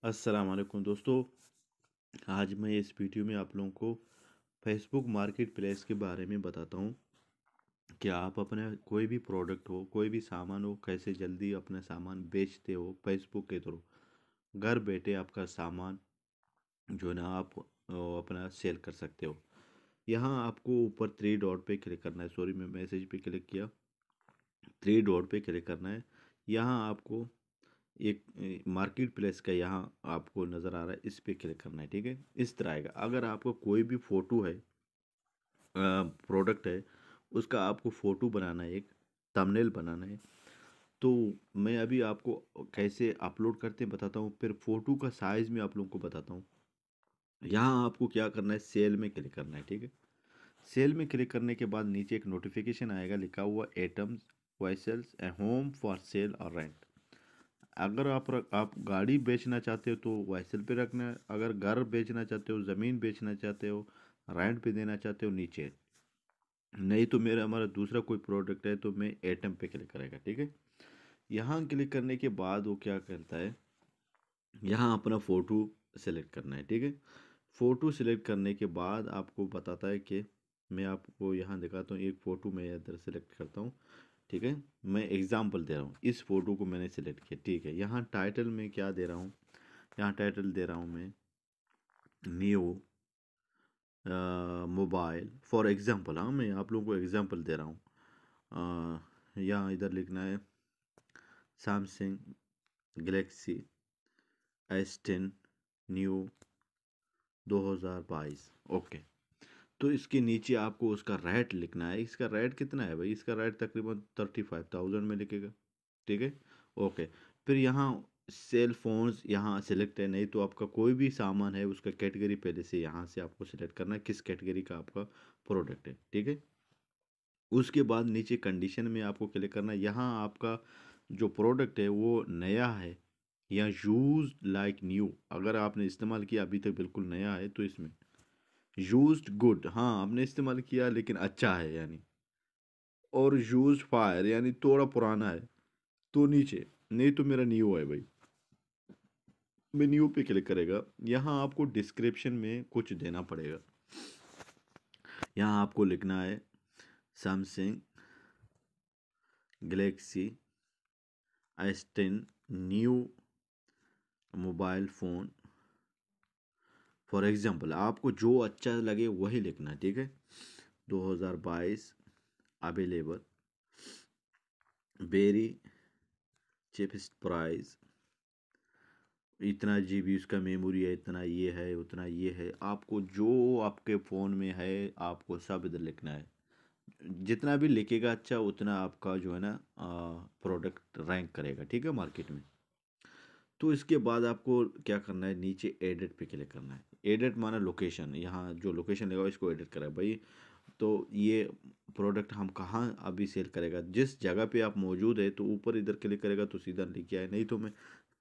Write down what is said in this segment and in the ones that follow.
अस्सलाम वालेकुम दोस्तों। आज मैं इस वीडियो में आप लोगों को फेसबुक मार्केट प्लेस के बारे में बताता हूँ कि आप अपने कोई भी प्रोडक्ट हो, कोई भी सामान हो, कैसे जल्दी अपना सामान बेचते हो फेसबुक के थ्रू। घर बैठे आपका सामान जो है ना आप अपना सेल कर सकते हो। यहाँ आपको ऊपर थ्री डॉट पे क्लिक करना है। सॉरी, मैं मैसेज पे क्लिक किया। थ्री डॉट पे क्लिक करना है। यहाँ आपको एक मार्केट प्लेस का यहाँ आपको नज़र आ रहा है, इस पे क्लिक करना है। ठीक है, इस तरह आएगा। अगर आपको कोई भी फ़ोटो है, प्रोडक्ट है, उसका आपको फ़ोटो बनाना है, एक थंबनेल बनाना है, तो मैं अभी आपको कैसे अपलोड करते हैं बताता हूँ। फिर फ़ोटो का साइज़ में आप लोगों को बताता हूँ। यहाँ आपको क्या करना है, सेल में क्लिक करना है। ठीक है, सेल में क्लिक करने के बाद नीचे एक नोटिफिकेशन आएगा, लिखा हुआ items vehicles a home for sale और रेंट। अगर आप गाड़ी बेचना चाहते हो तो वाइसल पे रखना है। अगर घर बेचना चाहते हो, ज़मीन बेचना चाहते हो, रेंट पे देना चाहते हो, नीचे। नहीं तो मेरा हमारा दूसरा कोई प्रोडक्ट है तो मैं एटम पे क्लिक करेगा। ठीक है, यहाँ क्लिक करने के बाद वो क्या करता है, यहाँ अपना फ़ोटो सेलेक्ट करना है। ठीक है, फ़ोटो सेलेक्ट करने के बाद आपको बताता है कि मैं आपको यहाँ दिखाता हूँ। एक फ़ोटो मैं इधर सेलेक्ट करता हूँ। ठीक है, मैं एग्जांपल दे रहा हूँ। इस फ़ोटो को मैंने सेलेक्ट किया। ठीक है, यहाँ टाइटल में क्या दे रहा हूँ, यहाँ टाइटल दे रहा हूँ मैं न्यू मोबाइल फॉर एग्जांपल। हाँ, मैं आप लोगों को एग्जांपल दे रहा हूँ। यहाँ इधर लिखना है Samsung Galaxy S10 new 2022। Okay, तो इसके नीचे आपको उसका रेट लिखना है। इसका रेट कितना है भाई, इसका रेट तकरीबन 35,000 में लिखेगा। ठीक है, ओके। फिर यहाँ सेल फोन्स यहाँ सेलेक्ट है। नहीं तो आपका कोई भी सामान है, उसका कैटेगरी पहले से यहाँ से आपको सेलेक्ट करना है, किस कैटेगरी का आपका प्रोडक्ट है। ठीक है, उसके बाद नीचे कंडीशन में आपको क्लिक करना है। यहाँ आपका जो प्रोडक्ट है वो नया है या यूज लाइक न्यू। अगर आपने इस्तेमाल किया अभी तक बिल्कुल नया है तो इसमें यूज्ड गुड, हाँ आपने इस्तेमाल किया लेकिन अच्छा है यानी। और यूज फायर यानी थोड़ा पुराना है तो नीचे। नहीं तो मेरा न्यू है भाई, मैं न्यू पे क्लिक करेगा। यहाँ आपको डिस्क्रिप्शन में कुछ देना पड़ेगा। यहाँ आपको लिखना है Samsung Galaxy S10 new mobile phone for example. आपको जो अच्छा लगे वही लिखना है। ठीक है, 2022 अवेलेबल, वेरी चीपेस्ट प्राइस, इतना GB उसका मेमोरी है, इतना ये है, उतना ये है। आपको जो आपके फ़ोन में है आपको सब इधर लिखना है। जितना भी लिखेगा अच्छा, उतना आपका जो है ना प्रोडक्ट रैंक करेगा। ठीक है, मार्केट में। तो इसके बाद आपको क्या करना है, नीचे एडिट पे क्लिक करना है। एडिट माना लोकेशन, यहाँ जो लोकेशन लगा इसको एडिट करा है भाई। तो ये प्रोडक्ट हम कहाँ अभी सेल करेगा, जिस जगह पे आप मौजूद है तो ऊपर इधर क्लिक करेगा तो सीधा लेके आए। नहीं तो मैं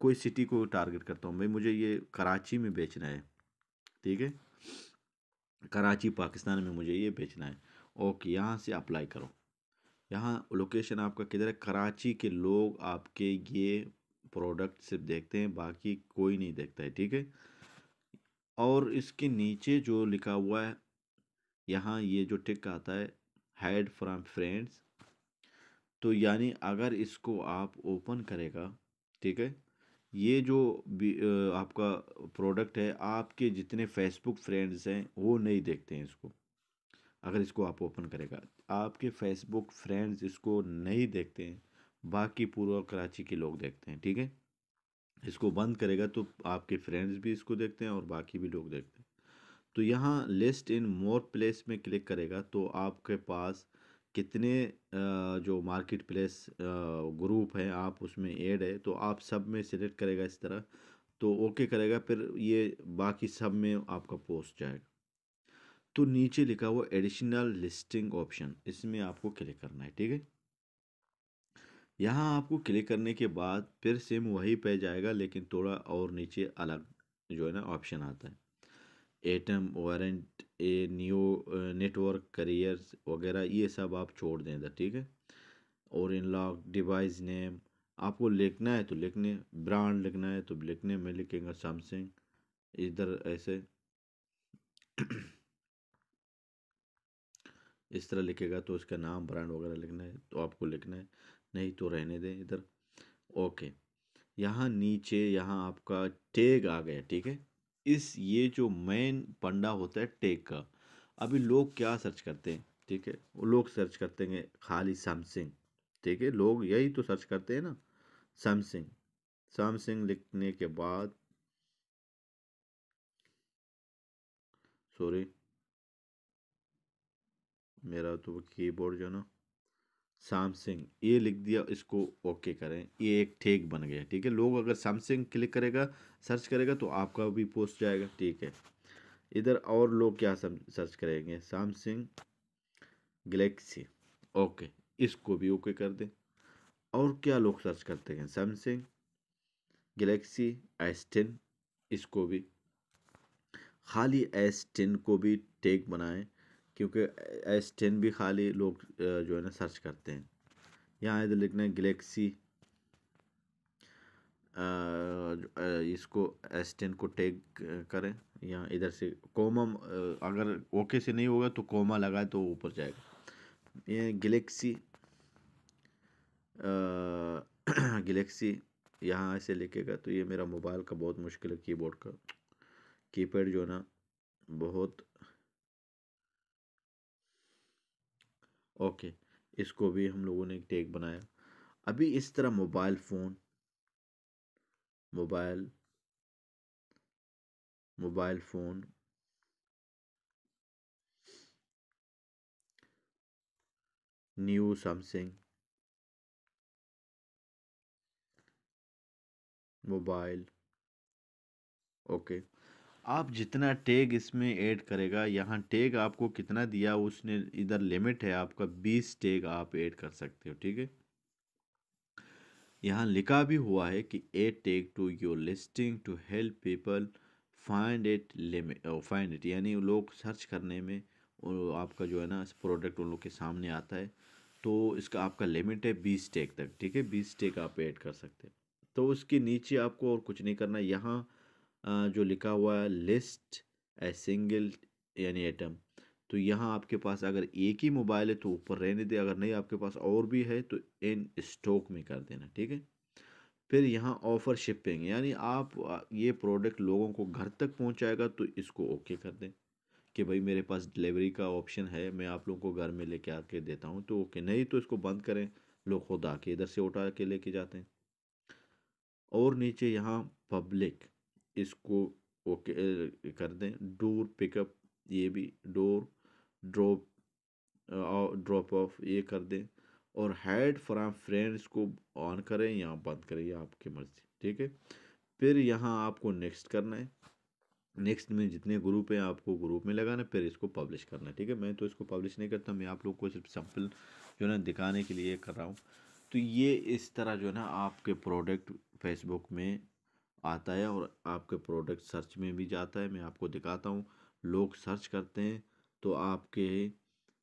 कोई सिटी को टारगेट करता हूँ भाई, मुझे ये कराची में बेचना है। ठीक है, कराची पाकिस्तान में मुझे ये बेचना है। ओके, यहाँ से अप्लाई करो। यहाँ लोकेशन आपका किधर है, कराची के लोग आपके ये प्रोडक्ट सिर्फ देखते हैं, बाकी कोई नहीं देखता है। ठीक है, और इसके नीचे जो लिखा हुआ है यहाँ, ये जो टिक आता है हाइड फ्रॉम फ्रेंड्स, तो यानी अगर इसको आप ओपन करेगा, ठीक है, ये जो आपका प्रोडक्ट है, आपके जितने फेसबुक फ्रेंड्स हैं वो नहीं देखते हैं इसको। अगर इसको आप ओपन करेगा, आपके फेसबुक फ्रेंड्स इसको नहीं देखते हैं, बाकी पूरा कराची के लोग देखते हैं। ठीक है, इसको बंद करेगा तो आपके फ्रेंड्स भी इसको देखते हैं और बाकी भी लोग देखते हैं। तो यहाँ लिस्ट इन मोर प्लेस में क्लिक करेगा तो आपके पास कितने जो मार्केट प्लेस ग्रुप है आप उसमें ऐड है, तो आप सब में सिलेक्ट करेगा इस तरह। तो ओके करेगा, फिर ये बाकी सब में आपका पोस्ट जाएगा। तो नीचे लिखा हुआ एडिशनल लिस्टिंग ऑप्शन, इसमें आपको क्लिक करना है। ठीक है, यहाँ आपको क्लिक करने के बाद फिर सेम वही पेज आएगा, लेकिन थोड़ा और नीचे अलग जो है ना ऑप्शन आता है। Atom warrant a new network careers वगैरह ये सब आप छोड़ दें इधर। ठीक है, और इन लॉक डिवाइस नेम आपको लिखना है तो लिखने, ब्रांड लिखना है तो लिखने में लिखेगा सैमसंग, इधर ऐसे इस तरह लिखेगा तो उसका नाम ब्रांड वगैरह लिखना है तो आपको लिखना है, नहीं तो रहने दें इधर। ओके, यहाँ नीचे यहाँ आपका टैग आ गया, ठीक है। इस ये जो मेन पंडा होता है टैग का। अभी लोग क्या सर्च करते हैं, ठीक है, वो लोग सर्च करते हैं खाली सैमसंग, ठीक है, लोग यही तो सर्च करते हैं ना, सैमसंग। सैमसंग लिखने के बाद, सॉरी मेरा तो कीबोर्ड जो ना, सैमसंग ये लिख दिया, इसको ओके करें, ये एक टैग बन गया, ठीक है। लोग अगर सैमसंग क्लिक करेगा, सर्च करेगा तो आपका भी पोस्ट जाएगा, ठीक है। इधर और लोग क्या सर्च करेंगे, सैमसंग गैलेक्सी, ओके, इसको भी ओके कर दें। और क्या लोग सर्च करते हैं, सैमसंग गैलेक्सी S10, इसको भी, खाली S10 को भी टैग बनाएं, क्योंकि S10 भी खाली लोग जो है ना सर्च करते हैं। यहाँ इधर लिखना है गैलेक्सी, इसको S10 को टैग करें। यहाँ इधर से कोमा, अगर ओके से नहीं होगा तो कोमा लगाए तो ऊपर जाएगा। ये गैलेक्सी गैलेक्सी यहाँ ऐसे लिखेगा तो ये मेरा मोबाइल का बहुत मुश्किल है, कीबोर्ड का कीपैड जो है ना बहुत। ओके, इसको भी हम लोगों ने एक टैग बनाया। अभी इस तरह mobile phone, mobile mobile phone, new Samsung mobile, okay. आप जितना टैग इसमें ऐड करेगा, यहाँ टैग आपको कितना दिया उसने, इधर लिमिट है आपका 20 टैग आप ऐड कर सकते हो, ठीक है। यहाँ लिखा भी हुआ है कि add tag to your listing to help people find it limit, find it, यानी लोग सर्च करने में आपका जो है ना प्रोडक्ट उन लोग के सामने आता है, तो इसका आपका लिमिट है 20 टैग तक, ठीक है, 20 टैग आप ऐड कर सकते हैं। तो उसके नीचे आपको और कुछ नहीं करना, यहाँ जो लिखा हुआ है लिस्ट ए सिंगल यानी आइटम, तो यहाँ आपके पास अगर एक ही मोबाइल है तो ऊपर रहने दे, अगर नहीं आपके पास और भी है तो इन स्टॉक में कर देना, ठीक है। फिर यहाँ ऑफर शिपिंग, यानी आप ये प्रोडक्ट लोगों को घर तक पहुँचाएगा तो इसको ओके कर दें कि भाई मेरे पास डिलीवरी का ऑप्शन है, मैं आप लोगों को घर में लेके आके देता हूँ, तो ओके, नहीं तो इसको बंद करें, लोग खुद आके इधर से उठा के लेके जाते हैं। और नीचे यहाँ पब्लिक, इसको ओके कर दें। डोर पिकअप, ये भी डोर ड्रॉप, ड्रॉप ऑफ ये कर दें। और हाइड फ्रॉम फ्रेंड्स को ऑन करें या बंद करें, ये आपकी मर्ज़ी, ठीक है। फिर यहाँ आपको नेक्स्ट करना है, नेक्स्ट में जितने ग्रुप हैं आपको ग्रुप में लगाना है, फिर इसको पब्लिश करना है, ठीक है। मैं तो इसको पब्लिश नहीं करता, मैं आप लोग को सिर्फ सैम्पल जो है ना दिखाने के लिए कर रहा हूँ। तो ये इस तरह जो है ना आपके प्रोडक्ट फेसबुक में आता है और आपके प्रोडक्ट सर्च में भी जाता है। मैं आपको दिखाता हूँ, लोग सर्च करते हैं तो आपके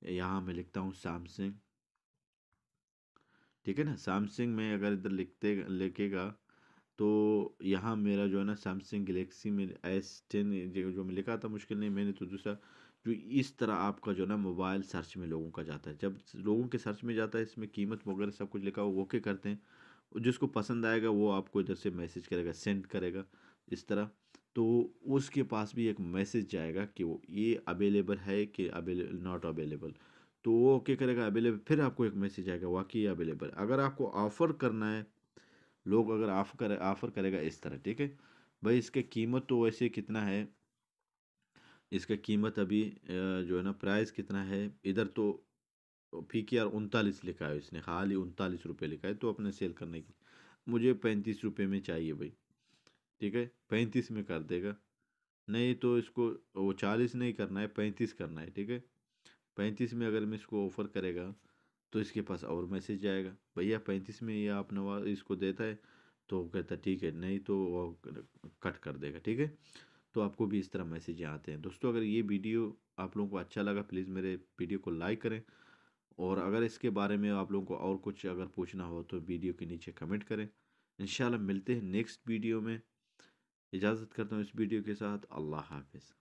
यहाँ मैं लिखता हूँ सैमसंग, ठीक है ना, सैमसंग में अगर इधर लिखेगा तो यहाँ मेरा जो है ना सैमसंग गैलेक्सी में S10 जो मैं लिखा था, मुश्किल नहीं, मैंने तो दूसरा जो इस तरह आपका जो है ना मोबाइल सर्च में लोगों का जाता है, जब लोगों के सर्च में जाता है इसमें कीमत वगैरह सब कुछ लिखा वो ओके करते हैं, जिसको पसंद आएगा वो आपको इधर से मैसेज करेगा, सेंड करेगा इस तरह, तो उसके पास भी एक मैसेज जाएगा कि वो ये अवेलेबल है कि अवेलेबल नॉट अवेलेबल, तो वो ओके करेगा अवेलेबल, फिर आपको एक मैसेज आएगा वाकई अवेलेबल। अगर आपको ऑफ़र करना है, लोग अगर ऑफ़र करेगा इस तरह, ठीक है। भाई इसकी कीमत तो वैसे कितना है, इसका कीमत अभी जो है ना प्राइस कितना है, इधर तो PKR 39 लिखा है, इसने खाली 39 रुपये लिखा है, तो अपने सेल करने की मुझे 35 रुपये में चाहिए भाई, ठीक है, 35 में कर देगा। नहीं तो इसको वो 40 नहीं करना है, 35 करना है, ठीक है। 35 में अगर मैं इसको ऑफ़र करेगा तो इसके पास और मैसेज जाएगा, भैया 35 में ये आप नवा इसको देता है, तो वो कहता है ठीक है, नहीं तो वो कट कर देगा, ठीक है। तो आपको भी इस तरह मैसेज आते हैं। दोस्तों अगर ये वीडियो आप लोगों को अच्छा लगा, प्लीज़ मेरे वीडियो को लाइक करें और अगर इसके बारे में आप लोगों को और कुछ अगर पूछना हो तो वीडियो के नीचे कमेंट करें। इंशाल्लाह मिलते हैं नेक्स्ट वीडियो में। इजाज़त करता हूँ इस वीडियो के साथ। अल्लाह हाफ़िज़।